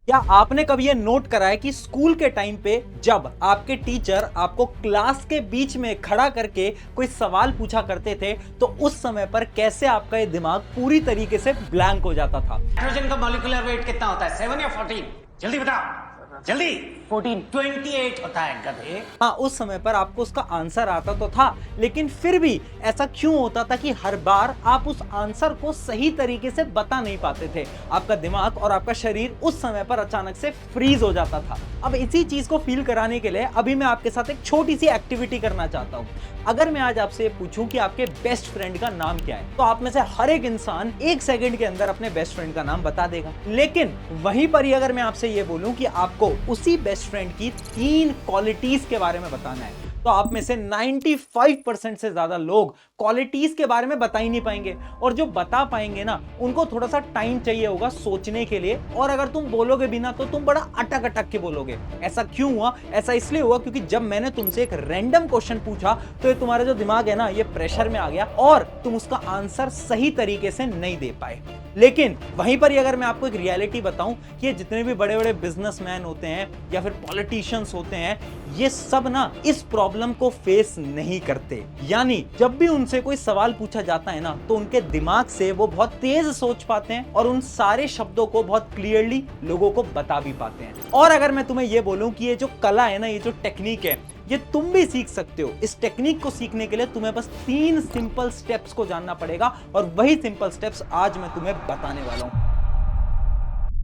क्या आपने कभी ये नोट करा है कि स्कूल के टाइम पे जब आपके टीचर आपको क्लास के बीच में खड़ा करके कोई सवाल पूछा करते थे तो उस समय पर कैसे आपका ये दिमाग पूरी तरीके से ब्लैंक हो जाता था। नाइट्रोजन का मॉलिक्यूलर वेट कितना होता है? 7 या 14? जल्दी बताओ, जल्दी। 14 28 होता है गधे। हाँ, उस समय पर आपको उसका आंसर आता तो था, लेकिन फिर भी ऐसा क्यों होता था कि हर बार आप उस आंसर को सही तरीके से बता नहीं पाते थे। आपका दिमाग और आपका शरीर उस समय पर अचानक से फ्रीज हो जाता था। अब इसी चीज को फील कराने के लिए अभी मैं आपके साथ एक छोटी सी एक्टिविटी करना चाहता हूँ। अगर मैं आज आपसे पूछूं कि आपके बेस्ट फ्रेंड का नाम क्या है, तो आप में से हर एक इंसान 1 सेकंड के अंदर अपने बेस्ट फ्रेंड का नाम बता देगा। लेकिन वहीं पर ही अगर मैं आपसे ये बोलूं कि आपको उसी बेस्ट फ्रेंड की 3 क्वालिटीज के बारे में बताना है, तो आप में से 95% से ज्यादा लोग क्वालिटीज के बारे में बता ही नहीं पाएंगे। और जो बता पाएंगे ना, उनको थोड़ा सा टाइम चाहिए होगा सोचने के लिए। और अगर तुम बोलोगे भी ना, तो तुम बड़ा अटक अटक के बोलोगे। ऐसा क्यों हुआ? ऐसा इसलिए हुआ क्योंकि जब मैंने तुमसे एक रैंडम क्वेश्चन पूछा तो ये तुम्हारा जो दिमाग है ना, ये प्रेशर में आ गया और तुम उसका आंसर सही तरीके से नहीं दे पाए। लेकिन वहीं पर ही अगर मैं आपको एक रियलिटी बताऊं कि जितने भी बड़े बड़े बिजनेसमैन होते हैं या फिर पॉलिटिशियंस होते हैं, ये सब ना इस प्रॉब्लम को फेस नहीं करते। यानी जब भी उनसे कोई सवाल पूछा जाता है ना, तो उनके दिमाग से वो बहुत तेज सोच पाते हैं और उन सारे शब्दों को बहुत क्लियरली लोगों को बता भी पाते हैं। और अगर मैं तुम्हें ये बोलूं कि ये जो कला है ना, ये जो टेक्निक है, ये तुम भी सीख सकते हो। इस टेक्निक को सीखने के लिए तुम्हें बस 3 सिंपल स्टेप्स को जानना पड़ेगा और वही सिंपल स्टेप्स आज मैं तुम्हें बताने वाला हूं।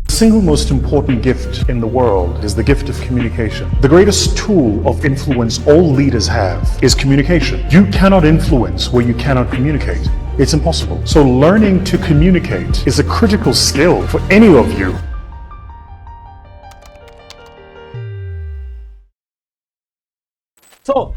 The single most important gift in the world is the gift of communication. The greatest tool of influence all leaders have is communication. You cannot influence where you cannot communicate. It's impossible. So learning to communicate is a critical skill for any of you.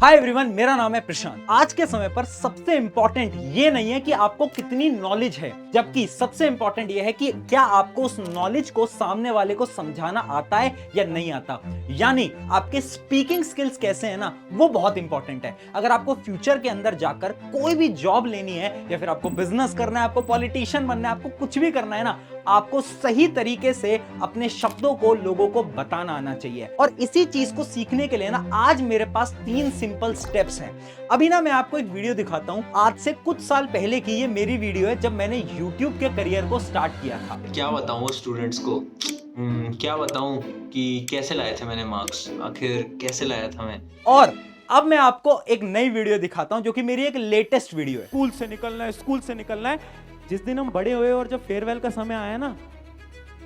Hi everyone, मेरा नाम है प्रशांत। आज के समय पर सबसे important ये नहीं है कि आपको कितनी नॉलेज है, जबकि सबसे इंपॉर्टेंट ये है कि क्या आपको उस नॉलेज को सामने वाले को समझाना आता है या नहीं आता। यानी आपके स्पीकिंग स्किल्स कैसे हैं ना, वो बहुत इंपॉर्टेंट है। अगर आपको फ्यूचर के अंदर जाकर कोई भी जॉब लेनी है या फिर आपको बिजनेस करना है, आपको पॉलिटिशियन बनना है, आपको कुछ भी करना है ना, आपको सही तरीके से अपने शब्दों को लोगों को बताना आना चाहिए। और इसी चीज को सीखने के लिए ना आज मेरे पास 3 सिंपल स्टेप्स हैं। अभी ना मैं आपको एक वीडियो दिखाता हूं। आज से कुछ साल पहले की ये मेरी वीडियो है, जब मैंने YouTube के करियर को स्टार्ट किया था। क्या बताऊं स्टूडेंट्स को, क्या बताऊं कि कैसे लाए थे मैंने मार्क्स, आखिर कैसे लाया था मैं। और अब मैं आपको एक नई वीडियो दिखाता हूं, जो कि मेरी एक लेटेस्ट वीडियो है। स्कूल से निकलना है, स्कूल से निकलना है। जिस दिन हम बड़े हुए और जब फेयरवेल का समय आया ना,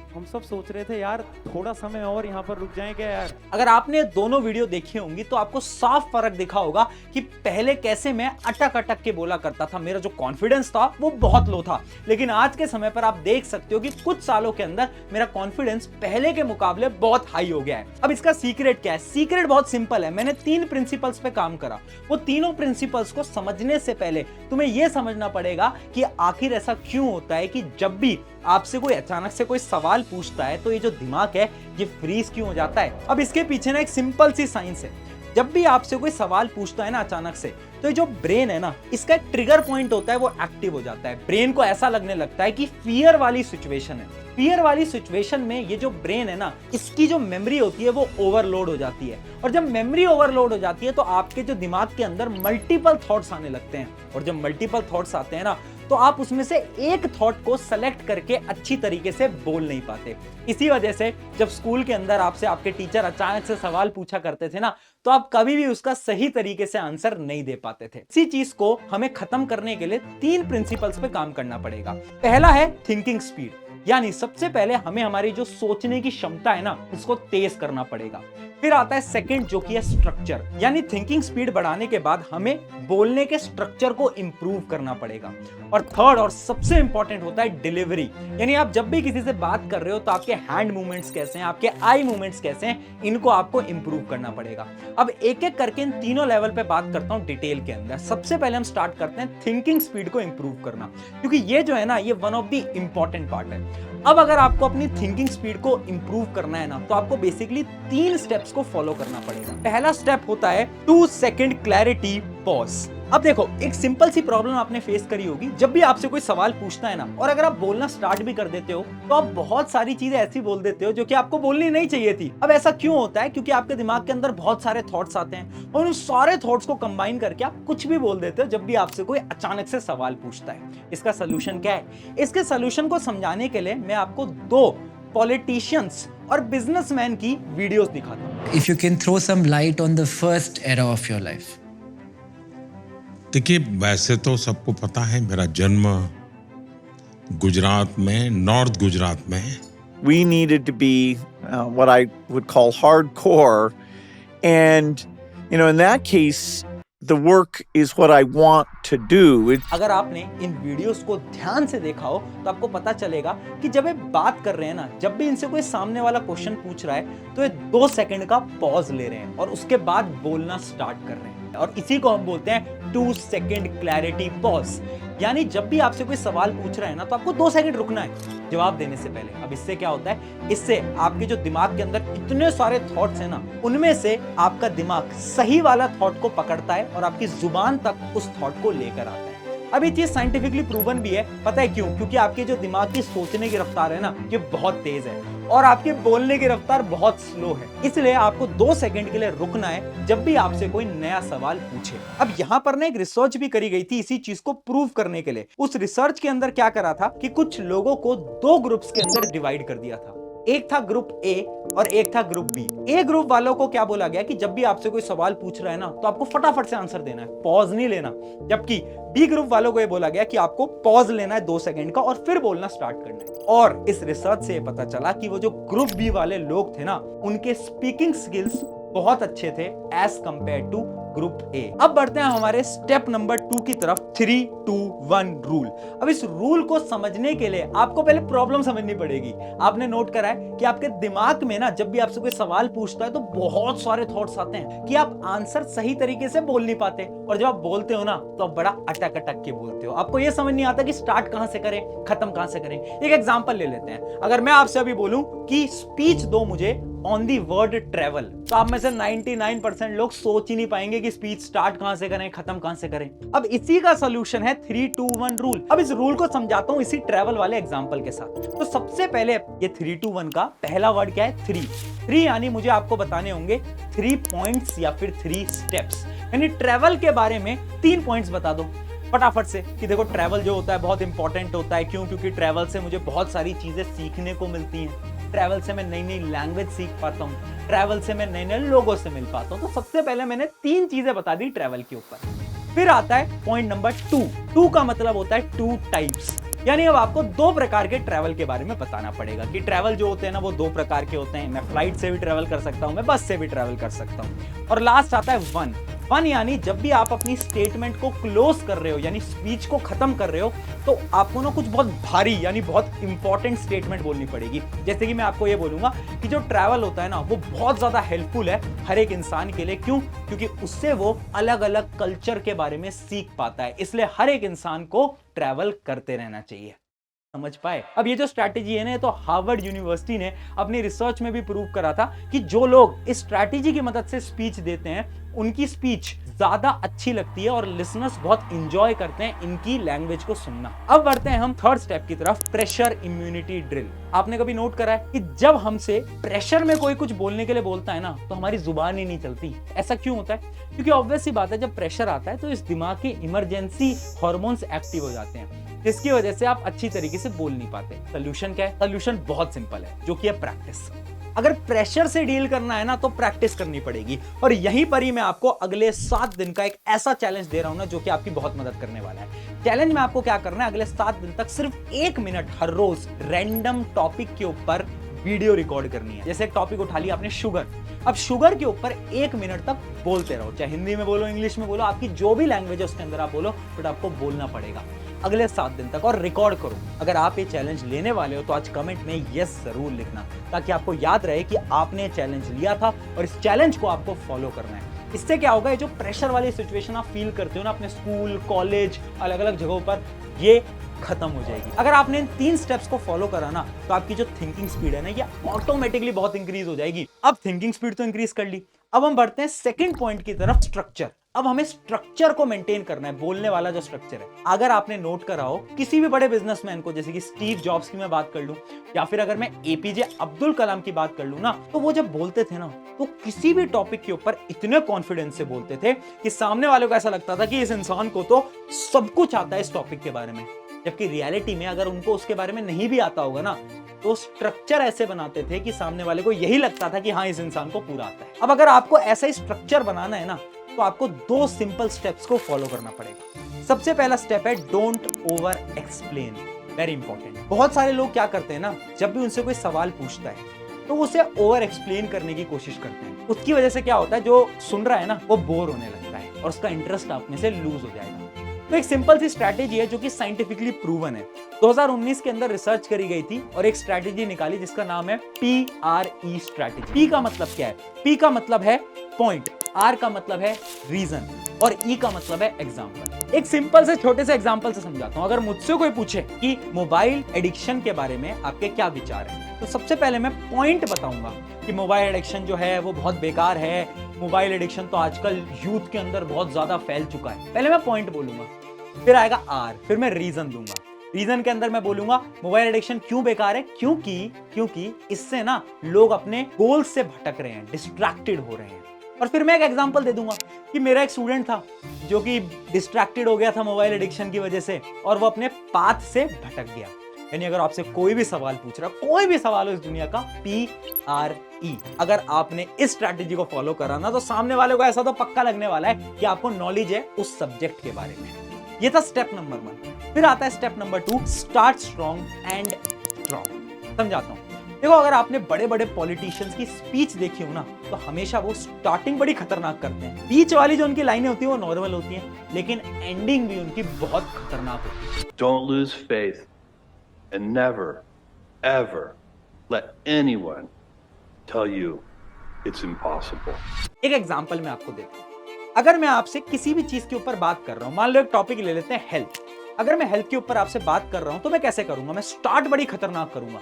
हम सब सोच रहे थे यार थोड़ा समय और यहाँ पर रुक जाएं क्या यार। अगर आपने दोनों वीडियो देखी होंगी तो आपको साफ फर्क दिखा होगा कि पहले कैसे मैं अटक अटक के बोला करता था। मेरा जो कॉन्फिडेंस था वो बहुत लो था, लेकिन आज के समय पर आप देख सकते हो कि कुछ सालों के अंदर मेरा कॉन्फिडेंस पहले के मुकाबले बहुत हाई हो गया है। अब इसका सीक्रेट क्या है? सीक्रेट बहुत सिंपल है। मैंने 3 प्रिंसिपल्स पे काम करा। वो तीनों प्रिंसिपल्स को समझने से पहले तुम्हें यह समझना पड़ेगा कि आखिर ऐसा क्यों होता है कि जब भी आपसे कोई अचानक से कोई सवाल पूछता है तो ये जो दिमाग है ये फ्रीज क्यों हो जाता है। अब इसके पीछे ना एक सिंपल सी साइंस है। जब भी आपसे कोई सवाल पूछता है ना अचानक से, तो ये जो ब्रेन है ना, इसका एक ट्रिगर पॉइंट होता है, वो एक्टिव हो जाता है। ब्रेन को ऐसा लगने लगता है कि फियर वाली सिचुएशन है। फियर वाली सिचुएशन में ये जो ब्रेन है ना, इसकी जो मेमोरी होती है वो ओवरलोड हो जाती है। और जब मेमोरी ओवरलोड हो जाती है तो आपके जो दिमाग के अंदर मल्टीपल थॉट्स आने लगते हैं। और जब मल्टीपल थॉट्स आते हैं ना, तो आप उसमें से एक थॉट को सेलेक्ट करके अच्छी तरीके से बोल नहीं पाते। इसी वजह से जब स्कूल के अंदर आपसे आपके टीचर अचानक से सवाल पूछा करते थे ना, तो आप कभी भी उसका सही तरीके से आंसर नहीं दे पाते थे। इसी चीज को हमें खत्म करने के लिए 3 प्रिंसिपल्स पे काम करना पड़ेगा। पहला है थिंकिंग स्पीड, यानी सबसे पहले हमें हमारी जो सोचने की क्षमता है ना, उसको तेज करना पड़ेगा। फिर आता है सेकंड, जो कि है स्ट्रक्चर, यानी थिंकिंग स्पीड बढ़ाने के बाद हमें बोलने के स्ट्रक्चर को इंप्रूव करना पड़ेगा। और थर्ड और सबसे इंपॉर्टेंट होता है डिलीवरी, यानी आप जब भी किसी से बात कर रहे हो तो आपके हैंड मूवमेंट्स कैसे हैं, आपके आई मूवमेंट्स कैसे हैं, इनको आपको इंप्रूव करना पड़ेगा। अब एक एक करके इन तीनों लेवल पे बात करता हूं डिटेल के अंदर। सबसे पहले हम स्टार्ट करते हैं थिंकिंग स्पीड को इंप्रूव करना, क्योंकि ये जो है ना, ये one of the important part है। अब अगर आपको अपनी थिंकिंग स्पीड को इंप्रूव करना है ना, तो आपको बेसिकली 3 स्टेप्स को फॉलो करना पड़ेगा। पहला स्टेप होता है 2 सेकंड क्लैरिटी पॉज। अब देखो, एक सिंपल सी प्रॉब्लम आपने फेस करी होगी, जब भी आपसे कोई सवाल पूछता है ना, और अगर आप बोलना स्टार्ट भी कर देते हो तो आप बहुत सारी चीजें ऐसी बोल देते हो जो कि आपको बोलनी नहीं चाहिए थी। अब ऐसा क्यों होता है? क्योंकि आपके दिमाग के अंदर बहुत सारे थॉट्स आते हैं और उन सारे थॉट्स को कंबाइन करके आप कुछ भी बोल देते हो जब भी आपसे कोई अचानक से सवाल पूछता है। इसका सोल्यूशन क्या है? इसके सोल्यूशन को समझाने के लिए मैं आपको दो पॉलिटिशियंस और बिजनेसमैन की वीडियोस दिखाता हूं। If you can throw some light on the first era of your life. देखिए, वैसे तो सबको पता है मेरा जन्म गुजरात में, नॉर्थ गुजरात में। We needed to be what I would call hardcore, and in that case, the work is what I want to do. अगर आपने इन वीडियोस को ध्यान से देखा हो तो आपको पता चलेगा कि जब ये बात कर रहे हैं ना, जब भी इनसे कोई सामने वाला क्वेश्चन पूछ रहा है तो ये 2 सेकंड का पॉज ले रहे हैं और उसके बाद बोलना स्टार्ट कर रहे हैं, और इसी को हम बोलते हैं 2 सेकंड क्लैरिटी पॉज। यानी जब भी आपसे कोई सवाल पूछ रहा है ना, तो आपको 2 सेकंड रुकना है जवाब देने से पहले। अब इससे क्या होता है? इससे आपके जो दिमाग के अंदर इतने सारे थॉट्स हैं ना, उनमें से आपका दिमाग सही वाला थॉट को पकड़ता है और आपकी जुबान तक उस थॉट को लेकर आता है। अब ये चीज साइंटिफिकली प्रूवन भी है। पता है क्यों? क्योंकि आपके जो दिमाग की सोचने की रफ्तार है ना, ये बहुत तेज है और आपके बोलने की रफ्तार बहुत स्लो है। इसलिए आपको 2 सेकंड के लिए रुकना है जब भी आपसे कोई नया सवाल पूछे। अब यहाँ पर ना एक रिसर्च भी करी गई थी इसी चीज को प्रूव करने के लिए। उस रिसर्च के अंदर क्या करा था कि कुछ लोगों को 2 ग्रुप्स के अंदर डिवाइड कर दिया था। एक था ग्रुप ए और एक था ग्रुप बी। ए ग्रुप वालों को क्या बोला गया कि जब भी आपसे कोई सवाल पूछ रहा है ना, तो आपको फटाफट से आंसर देना है, पॉज नहीं लेना। जबकि बी ग्रुप वालों को ये बोला गया कि आपको पॉज लेना है 2 सेकंड का और फिर बोलना स्टार्ट करना है। और इस रिसर्च से ये पता चला कि वो जो ग्रुप बी वाले लोग थे ना, उनके स्पीकिंग स्किल्स बहुत अच्छे थे as compare to group A. अब बढ़ते हैं हमारे स्टेप नंबर 2 की तरफ, 3, 2, 1 रूल। अब इस रूल को समझने के लिए आपको पहले प्रॉब्लम समझनी पड़ेगी। आपने नोट करा है कि आपके दिमाग में ना, जब भी आपसे कोई सवाल पूछता है तो बहुत सारे थॉट्स आते हैं कि आप आंसर सही तरीके से बोल नहीं पाते, और जब आप बोलते हो ना तो आप बड़ा अटक अटक के बोलते हो। आपको यह समझ नहीं आता कि स्टार्ट कहां से करें, खत्म कहां से करें। एक एग्जांपल ले लेते हैं। अगर मैं आपसे अभी बोलूं कि स्पीच दो मुझे ऑन दी वर्ड ट्रेवल, तो आप में से 99% लोग सोच ही नहीं पाएंगे कि स्पीच स्टार्ट कहां से करें, खत्म कहां से करें। अब इसी का सोल्यूशन है 3, 2, 1 रूल। अब इस रूल को समझाता हूं इसी ट्रेवल वाले एग्जांपल के साथ। तो सबसे पहले ये 3, 2, 1 का पहला वर्ड क्या है? 3 यानी मुझे आपको बताने होंगे 3 पॉइंट्स या फिर 3 स्टेप्स। यानी ट्रेवल के बारे में 3 पॉइंट्स बता दो फटाफट से कि देखो, ट्रैवल जो होता है बहुत इंपॉर्टेंट होता है। क्यों? क्योंकि ट्रैवल से मुझे बहुत सारी चीजें सीखने को मिलती हैं। ट्रैवल से मैं नई नई लैंग्वेज सीख पाता हूँ, ट्रैवल से मैं नए नए लोगों से मिल पाता हूँ। तो सबसे पहले मैंने 3 चीजें बता दी ट्रैवल के ऊपर। फिर आता है पॉइंट नंबर 2 का मतलब होता है 2 टाइप्स। यानी अब आपको 2 प्रकार के ट्रैवल के बारे में बताना पड़ेगा कि ट्रैवल जो होते हैं ना, वो 2 प्रकार के होते हैं। मैं फ्लाइट से भी ट्रैवल कर सकता हूं, मैं बस से भी ट्रैवल कर सकता हूं। और लास्ट आता है 1 यानी जब भी आप अपनी स्टेटमेंट को क्लोज कर रहे हो, यानी स्पीच को खत्म कर रहे हो, तो आपको ना कुछ बहुत भारी यानी बहुत इंपॉर्टेंट स्टेटमेंट बोलनी पड़ेगी। जैसे कि मैं आपको ये बोलूंगा कि जो ट्रैवल होता है ना, वो बहुत ज्यादा हेल्पफुल है हर एक इंसान के लिए। क्यों? क्योंकि उससे वो अलग अलग कल्चर के बारे में सीख पाता है। इसलिए हर एक इंसान को ट्रैवल करते रहना चाहिए। समझ पाए? अब ये जो स्ट्रैटेजी है ना, तो हार्वर्ड यूनिवर्सिटी ने अपनी रिसर्च में भी प्रूव करा था कि जो लोग इस स्ट्रैटेजी की मदद से स्पीच देते हैं, उनकी स्पीच ज्यादा अच्छी लगती है और लिसनर्स बहुत इंजॉय करते हैं इनकी लैंग्वेज को सुनना। अब बढ़ते हैं हम 3rd स्टेप की तरफ, प्रेशर इम्यूनिटी ड्रिल। आपने कभी नोट करा है कि जब हमसे प्रेशर में कोई कुछ बोलने के लिए बोलता है ना, तो हमारी जुबान ही नहीं चलती। ऐसा क्यों होता है? क्योंकि ऑब्वियस सी बात है, जब प्रेशर आता है तो इस दिमाग के इमरजेंसी हार्मोन्स एक्टिव हो जाते हैं, जिसकी वजह से आप अच्छी तरीके से बोल नहीं पाते। सोल्यूशन क्या है? सोल्यूशन बहुत सिंपल है, जो कि है प्रैक्टिस। अगर प्रेशर से डील करना है ना, तो प्रैक्टिस करनी पड़ेगी। और यहीं पर ही मैं आपको अगले 7 दिन का एक ऐसा चैलेंज दे रहा हूं ना, जो कि आपकी बहुत मदद करने वाला है। चैलेंज में आपको क्या करना है? अगले 7 दिन तक सिर्फ 1 मिनट हर रोज रैंडम टॉपिक के ऊपर वीडियो रिकॉर्ड करनी है। जैसे एक टॉपिक उठा लिया आपने, शुगर। अब शुगर के ऊपर 1 मिनट तक बोलते रहो, चाहे हिंदी में बोलो, इंग्लिश में बोलो, आपकी जो भी लैंग्वेज है उसके अंदर आप बोलो, बट आपको बोलना पड़ेगा अगले 7 दिन तक, और रिकॉर्ड करो। अगर आप ये चैलेंज लेने वाले हो तो आज कमेंट में यस जरूर लिखना, ताकि आपको याद रहे कि आपने चैलेंज लिया था और इस चैलेंज को आपको फॉलो करना है। इससे क्या होगा? ये जो प्रेशर वाली सिचुएशन आप फील करते हो ना अपने स्कूल, कॉलेज, अलग अलग जगहों पर, ये खत्म हो जाएगी। अगर आपने इन 3 स्टेप्स को फॉलो करा ना, तो आपकी जो थिंकिंग स्पीड है ना, ये ऑटोमेटिकली बहुत इंक्रीज हो जाएगी। अब थिंकिंग स्पीड तो इंक्रीज कर ली, अब हम बढ़ते हैं 2nd पॉइंट की तरफ, स्ट्रक्चर। अब हमें स्ट्रक्चर को मेंटेन करना है, बोलने वाला जो स्ट्रक्चर है। अगर आपने नोट करा हो किसी भी बड़े बिजनेसमैन को, जैसे कि स्टीव जॉब्स की मैं बात कर लूं, या फिर अगर मैं एपीजे अब्दुल कलाम की बात कर लूं ना, तो वो जब बोलते थे ना, तो किसी भी टॉपिक के ऊपर इतने कॉन्फिडेंस से बोलते थे कि सामने वाले को ऐसा लगता था कि इस इंसान को तो सब कुछ आता है इस टॉपिक के बारे में। जबकि रियलिटी में अगर उनको उसके बारे में नहीं भी आता होगा ना, तो स्ट्रक्चर ऐसे बनाते थे कि सामने वाले को यही लगता था कि हाँ, इस इंसान को पूरा आता है। अब अगर आपको ऐसा ही स्ट्रक्चर बनाना है ना, तो आपको 2 सिंपल स्टेप्स को फॉलो करना पड़ेगा। सबसे पहला स्टेप है don't over explain, very important. बहुत सारे लोग क्या करते हैं ना, जब भी उनसे कोई सवाल पूछता है तो उसे ओवर एक्सप्लेन करने की कोशिश करते हैं। उसकी वजह से क्या होता है, जो सुन रहा है ना वो बोर होने लगता है और उसका इंटरेस्ट आप में से लूज हो जाएगा। तो एक सिंपल सी स्ट्रैटेजी है जो कि साइंटिफिकली प्रूवन है। 2019 के अंदर रिसर्च करी गई थी और एक स्ट्रैटेजी निकाली जिसका नाम है PRE स्ट्रैटेजी। P का मतलब क्या है? P का मतलब है पॉइंट, R का मतलब है रीजन और E का मतलब है एग्जाम्पल। एक सिंपल से छोटे से एग्जाम्पल से समझाता हूं। अगर मुझसे कोई पूछे कि मोबाइल एडिक्शन के बारे में आपके क्या विचार हैं, तो सबसे पहले मैं पॉइंट बताऊंगा कि मोबाइल एडिक्शन जो है वो बहुत बेकार है, मोबाइल एडिक्शन तो आजकल यूथ के अंदर बहुत ज्यादा फैल चुका है। पहले मैं पॉइंट बोलूंगा, फिर आएगा R, फिर मैं रीजन दूंगा। रीजन के अंदर मैं बोलूंगा मोबाइल एडिक्शन क्यों बेकार है, क्योंकि इससे ना लोग अपने गोल से भटक रहे हैं, डिस्ट्रैक्टेड हो रहे हैं। और फिर मैं एक एग्जांपल दे दूंगा कि मेरा एक स्टूडेंट था जो कि डिस्ट्रैक्टेड हो गया था मोबाइल एडिक्शन की वजह से और वो अपने पाथ से भटक गया। यानी अगर आपसे कोई भी सवाल पूछ रहा, कोई भी सवाल हो इस दुनिया का, PRE, अगर आपने इस स्ट्रैटेजी को फॉलो करा ना, तो सामने वाले को ऐसा तो पक्का लगने वाला है कि आपको नॉलेज है उस सब्जेक्ट के बारे में। ये था स्टेप नंबर 1। फिर आता है step number 2, start strong and strong. समझाता हूं। देखो, अगर आपने बड़े बड़े पॉलिटिशियंस की स्पीच देखी हो ना, तो हमेशा वो स्टार्टिंग बड़ी खतरनाक करते हैं। बीच वाली जो उनकी लाइनें होती हैं वो नॉर्मल होती हैं, लेकिन एंडिंग भी उनकी बहुत खतरनाक होती है। Don't lose faith and never, ever let anyone tell you it's impossible. एक एग्जांपल मैं आपको देता हूं। अगर मैं आपसे किसी भी चीज के ऊपर बात कर रहा हूं, मान लो एक टॉपिक ले लेते हैं हेल्थ। अगर मैं हेल्थ के ऊपर आपसे बात कर रहा हूं तो मैं कैसे करूंगा? मैं स्टार्ट बड़ी खतरनाक करूंगा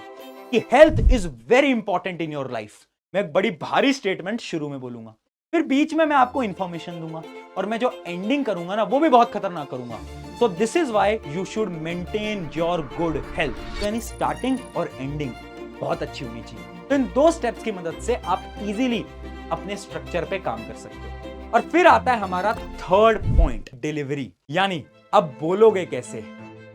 कि health is very important in your life. मैं एक बड़ी भारी स्टेटमेंट शुरू में बोलूंगा, फिर बीच में मैं आपको इंफॉर्मेशन दूंगा और मैं जो एंडिंग करूंगा ना वो भी बहुत खतरनाक करूंगा। So this is why you should maintain your good health. यानी स्टार्टिंग और एंडिंग बहुत अच्छी होनी चाहिए। तो इन 2 स्टेप्स की मदद से आप इजीली अपने स्ट्रक्चर पे काम कर सकते हो। और फिर आता है हमारा 3rd पॉइंट, डिलीवरी। यानी अब बोलोगे कैसे,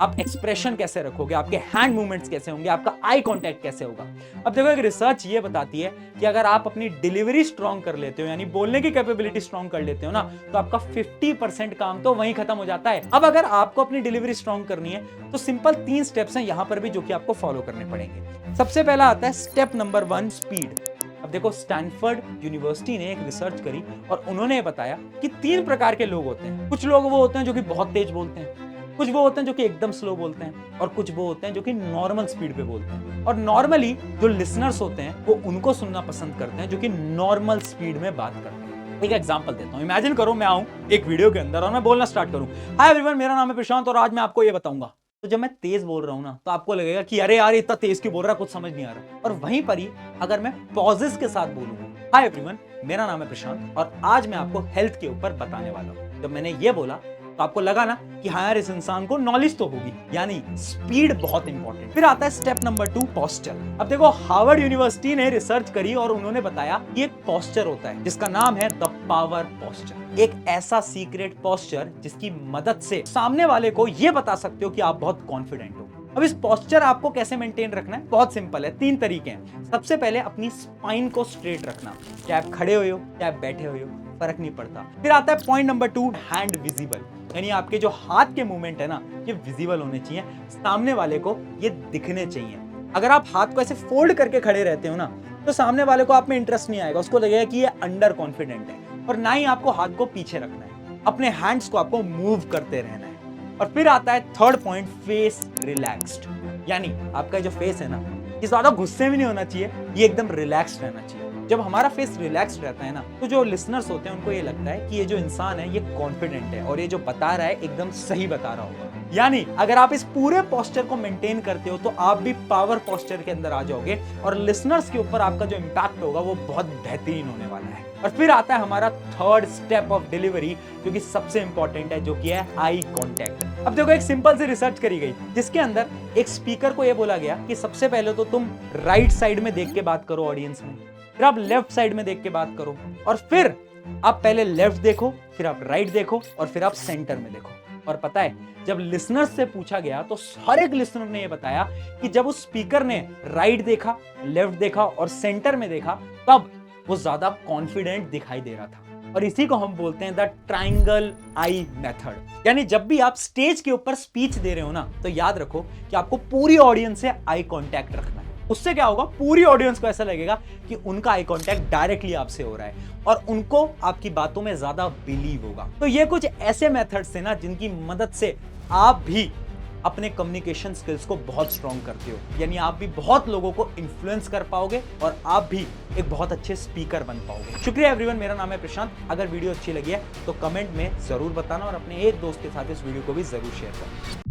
आप एक्सप्रेशन कैसे रखोगे, आपके हैंड मूवमेंट्स कैसे होंगे, आपका आई कांटेक्ट कैसे होगा। अब देखो, एक रिसर्च ये बताती है कि अगर आप अपनी डिलीवरी स्ट्रॉन्ग कर लेते हो, यानी बोलने की कैपेबिलिटी स्ट्रॉन्ग कर लेते हो ना, तो आपका 50% काम तो वहीं खत्म हो जाता है। अब अगर आपको अपनी डिलीवरी स्ट्रॉन्ग करनी है तो सिंपल 3 स्टेप्स हैं यहां पर भी जो कि आपको फॉलो करने पड़ेंगे। सबसे पहला आता है स्टेप नंबर 1, स्पीड। अब देखो, स्टैनफोर्ड यूनिवर्सिटी ने एक रिसर्च करी और उन्होंने बताया कि 3 प्रकार के लोग होते हैं। कुछ लोग वो होते हैं जो कि बहुत तेज बोलते हैं, कुछ वो होते हैं जो कि एकदम स्लो बोलते हैं, और कुछ वो होते हैं जो कि नॉर्मल स्पीड पे बोलते हैं। और नॉर्मली जो लिसनर्स होते हैं वो उनको सुनना पसंद करते हैं जो कि नॉर्मल स्पीड में बात करते हैं। एक एग्जांपल देता हूं। इमेजिन करो मैं आऊं एक वीडियो के अंदर और मैं बोलना स्टार्ट करूं, हाय एवरीवन, मेरा नाम है प्रशांत और आज मैं आपको ये बताऊंगा। तो जब मैं तेज बोल रहा हूं ना, तो आपको लगेगा कि अरे यार इतना तेज क्यों बोल रहा है, कुछ समझ नहीं आ रहा। और वहीं पर ही अगर मैं पॉजेस के साथ बोलूंगा, हाय एवरीवन, मेरा नाम है प्रशांत और आज मैं आपको हेल्थ के ऊपर बताने वाला हूं। जब मैंने ये बोला तो आपको लगा ना कि हाँ यार, इस इंसान को नॉलेज तो होगी। यानी स्पीड बहुत इंपॉर्टेंट। फिर आता है स्टेप नंबर 2, पोस्चर। अब देखो, हार्वर्ड यूनिवर्सिटी ने रिसर्च करी और उन्होंने बताया कि एक पोस्चर होता है जिसका नाम है द पावर पोस्चर। एक ऐसा सीक्रेट पोस्चर जिसकी मदद से सामने वाले को यह बता सकते हो कि आप बहुत कॉन्फिडेंट हो। अब इस पोस्चर आपको कैसे मेंटेन रखना है? बहुत सिंपल है, 3 तरीके हैं। सबसे पहले अपनी स्पाइन को स्ट्रेट रखना, चाहे आप खड़े हुए हो चाहे आप बैठे हुए हो, फर्क नहीं पड़ता। फिर आता है पॉइंट नंबर 2, हैंड विजिबल। यानी आपके जो हाथ के मूवमेंट है ना, ये विजिबल होने चाहिए, सामने वाले को ये दिखने चाहिए। अगर आप हाथ को ऐसे फोल्ड करके खड़े रहते हो ना, तो सामने वाले को आप में इंटरेस्ट नहीं आएगा, उसको लगेगा कि ये अंडर कॉन्फिडेंट है। और ना ही आपको हाथ को पीछे रखना है, अपने हैंड्स को आपको मूव करते रहना है। और फिर आता है 3rd पॉइंट, फेस रिलैक्स्ड। यानी आपका जो फेस है ना, ये ज्यादा गुस्से में नहीं होना चाहिए, ये एकदम रिलैक्स्ड रहना चाहिए। जब हमारा फेस रिलैक्स रहता है ना, तो जो लिसनर्स होते हैं उनको ये लगता है कि ये जो इंसान है ये कॉन्फिडेंट है और ये जो बता रहा है एकदम सही बता रहा होगा। यानी अगर आप इस पूरे पोस्चर को मेंटेन करते हो तो आप भी पावर पोस्चर के अंदर आ जाओगे और लिसनर्स के ऊपर आपका जो इंपैक्ट होगा वो बहुत बेहतरीन होने वाला है। और फिर आता है हमारा थर्ड स्टेप ऑफ डिलीवरी, जो कि सबसे इंपॉर्टेंट है, जो कि है आई कांटेक्ट। अब देखो, एक सिंपल सी रिसर्च करी गई जिसके अंदर एक स्पीकर को यह बोला गया कि सबसे पहले तो तुम राइट साइड में देख के बात करो ऑडियंस में, फिर आप लेफ्ट साइड में देख के बात करो, और फिर आप पहले लेफ्ट देखो, फिर आप राइट देखो, और फिर आप सेंटर में देखो। और पता है, जब लिसनर्स से पूछा गया तो हर एक लिसनर ने यह बताया कि जब उस स्पीकर ने राइट देखा, लेफ्ट देखा और सेंटर में देखा, तब वो ज्यादा कॉन्फिडेंट दिखाई दे रहा था। और इसी को हम बोलते हैं द ट्रायंगल आई मेथड। यानी जब भी आप स्टेज के ऊपर स्पीच दे रहे हो ना, तो याद रखो कि आपको पूरी ऑडियंस से आई कांटेक्ट रखना है। उससे क्या होगा, पूरी ऑडियंस को ऐसा लगेगा कि उनका आई कांटेक्ट डायरेक्टली आपसे हो रहा है और उनको आपकी बातों में ज्यादा बिलीव होगा। तो ये कुछ ऐसे मेथड्स हैं ना जिनकी मदद से आप भी अपने कम्युनिकेशन स्किल्स को बहुत स्ट्रॉन्ग करते हो, यानी आप भी बहुत लोगों को इन्फ्लुएंस कर पाओगे और आप भी एक बहुत अच्छे स्पीकर बन पाओगे। शुक्रिया एवरीवन, मेरा नाम है प्रशांत। अगर वीडियो अच्छी लगी है तो कमेंट में जरूर बताना और अपने एक दोस्त के साथ इस वीडियो को भी जरूर शेयर करना।